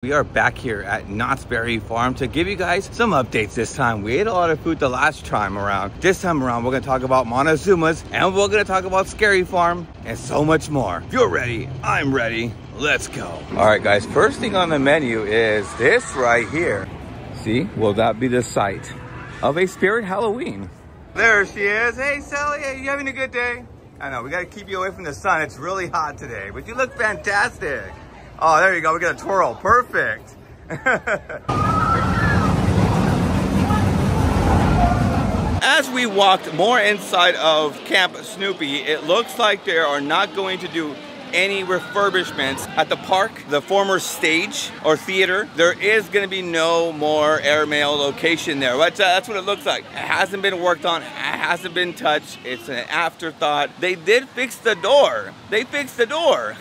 We are back here at Knott's Berry Farm to give you guys some updates this time. We ate a lot of food the last time around. This time around, we're going to talk about MonteZOOma's, and we're going to talk about Scary Farm, and so much more. If you're ready, I'm ready. Let's go. All right, guys, first thing on the menu is this right here. See, will that be the site of a Spirit Halloween? There she is. Hey, Sally, are you having a good day? I know, we got to keep you away from the sun. It's really hot today, but you look fantastic. Oh, there you go. We got a twirl. Perfect. As we walked more inside of Camp Snoopy, it looks like they are not going to do any refurbishments at the park, the former stage or theater. There is going to be no more airmail location there. That's what it looks like. It hasn't been worked on. It hasn't been touched. It's an afterthought. They did fix the door. They fixed the door.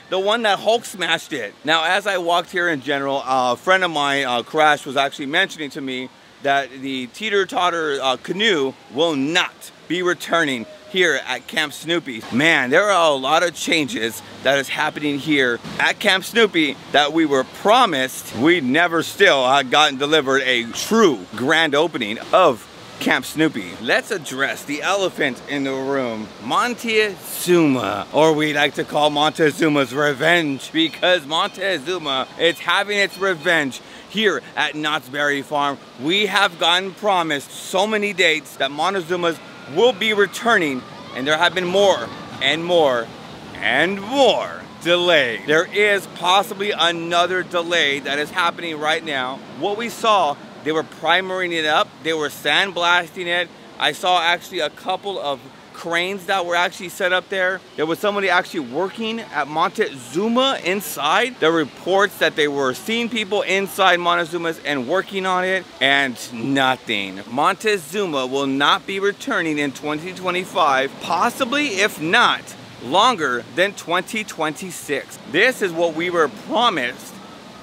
The one that Hulk smashed it. Now, as I walked here in general, a friend of mine, Crash, was actually mentioning to me that the teeter-totter canoe will not be returning here at Camp Snoopy. Man, there are a lot of changes that is happening here at Camp Snoopy that we were promised. We never still gotten delivered a true grand opening of Camp Snoopy. Let's address the elephant in the room, MonteZOOMa, or we like to call MonteZOOMa's Revenge, because MonteZOOMa is having its revenge here at Knott's Berry Farm. We have gotten promised so many dates that MonteZOOMa's will be returning, and there have been more and more and more delay. There is possibly another delay that is happening right now. What we saw, they were primering it up, they were sandblasting it. I saw actually a couple of cranes that were actually set up there. There was somebody actually working at MonteZOOMa inside. There were reports that they were seeing people inside MonteZOOMa's and working on it, and nothing. MonteZOOMa will not be returning in 2025, possibly, if not, longer than 2026. This is what we were promised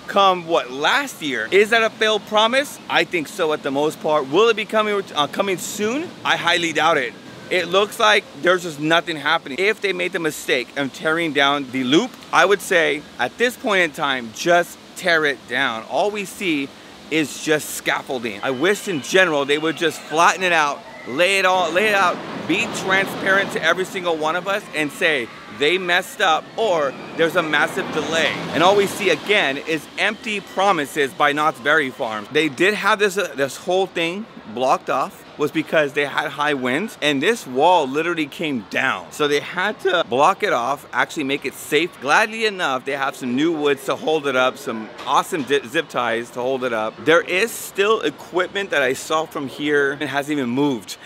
come last year. Is that a failed promise? I think so at the most part. Will it be coming soon? I highly doubt it. It looks like there's just nothing happening. If they made the mistake of tearing down the loop, I would say at this point in time, just tear it down. All we see is just scaffolding. I wish in general they would just flatten it out, lay it out, be transparent to every single one of us and say they messed up or there's a massive delay. And all we see again is empty promises by Knott's Berry Farm. They did have this whole thing blocked off, was because they had high winds and this wall literally came down. So they had to block it off, actually make it safe. Gladly enough, they have some new woods to hold it up, some awesome zip ties to hold it up. There is still equipment that I saw from here and hasn't even moved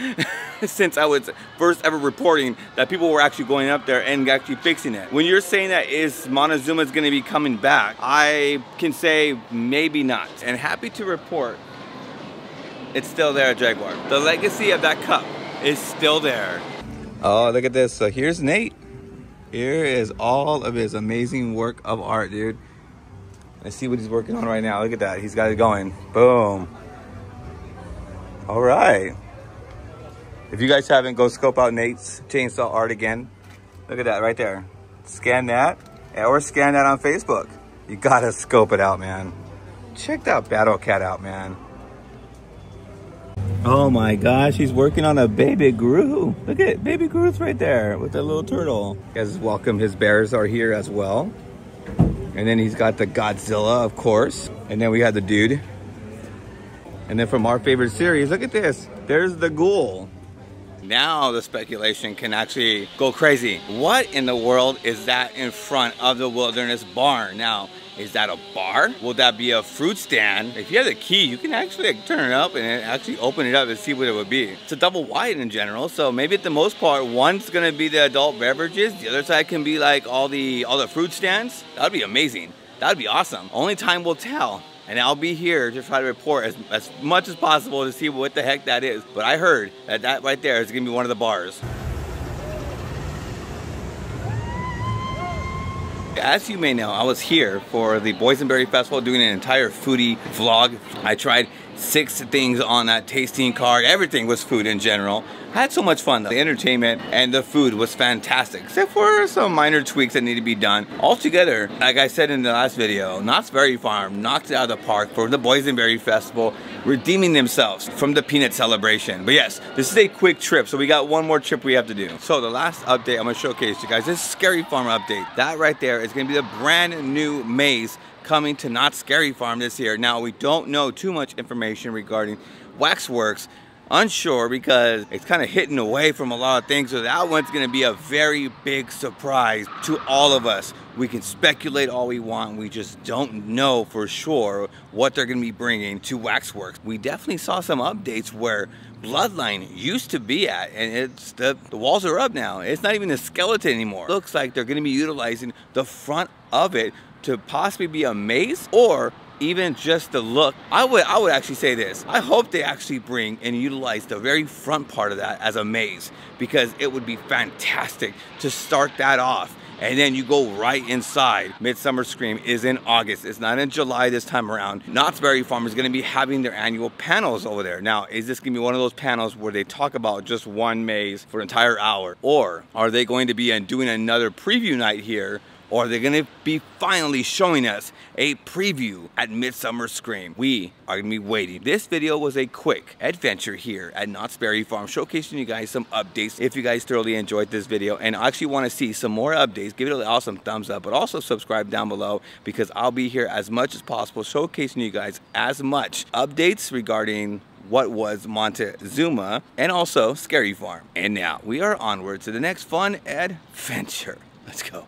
since I was first ever reporting that people were actually going up there and actually fixing it. When you're saying that is MonteZOOMa's gonna be coming back, I can say maybe not. And happy to report, it's still there at Jaguar. The legacy of that cup is still there. Oh, look at this. So here's Nate. Here is all of his amazing work of art, dude. Let's see what he's working on right now. Look at that. He's got it going. Boom. All right. If you guys haven't, go scope out Nate's chainsaw art again. Look at that right there. Scan that, or scan that on Facebook. You gotta scope it out, man. Check that Battle Cat out, man. Oh my gosh, he's working on a baby Groot. Look at baby Groot's right there with the little turtle. You guys welcome, his bears are here as well. And then he's got the Godzilla, of course. And then we have the dude. And then from our favorite series, look at this. There's the ghoul. Now the speculation can actually go crazy. What in the world is that in front of the Wilderness Barn? Now, is that a bar? Will that be a fruit stand? If you have the key, you can actually turn it up and actually open it up and see what it would be. It's a double wide in general, so maybe at the most part, one's gonna be the adult beverages, the other side can be like all the fruit stands. That would be amazing. That would be awesome. Only time will tell. And I'll be here to try to report as much as possible to see what the heck that is. But I heard that right there is gonna be one of the bars. As you may know, I was here for the Boysenberry Festival doing an entire foodie vlog. I tried 6 things on that tasting card. Everything was food in general. I had so much fun. The entertainment and the food was fantastic, except for some minor tweaks that need to be done. Altogether, like I said in the last video, Knott's Berry Farm knocked it out of the park for the Boysenberry Festival, redeeming themselves from the peanut celebration. But yes, this is a quick trip, so we got one more trip we have to do. So the last update I'm gonna showcase you guys, this Scary Farm update. That right there is gonna be the brand new maze coming to Knott's Scary Farm this year. Now, we don't know too much information regarding Waxworks. Unsure because it's kind of hidden away from a lot of things, so that one's going to be a very big surprise to all of us. We can speculate all we want, we just don't know for sure what they're going to be bringing to Waxworks. We definitely saw some updates where Bloodline used to be at, and it's the walls are up now. It's not even a skeleton anymore. Looks like they're going to be utilizing the front of it to possibly be a maze, or even just the look. I would actually say this. I hope they actually bring and utilize the very front part of that as a maze, because it would be fantastic to start that off. And then you go right inside. Midsummer Scream is in August. It's not in July this time around. Knott's Berry Farm is gonna be having their annual panels over there. Now, is this gonna be one of those panels where they talk about just one maze for an entire hour? Or are they going to be doing another preview night here? Or they're gonna be finally showing us a preview at Midsummer Scream? We are gonna be waiting. This video was a quick adventure here at Knott's Berry Farm, showcasing you guys some updates. If you guys thoroughly enjoyed this video and actually wanna see some more updates, give it an awesome thumbs up, but also subscribe down below, because I'll be here as much as possible, showcasing you guys as much updates regarding what was MonteZOOMa and also Scary Farm. And now we are onward to the next fun adventure. Let's go.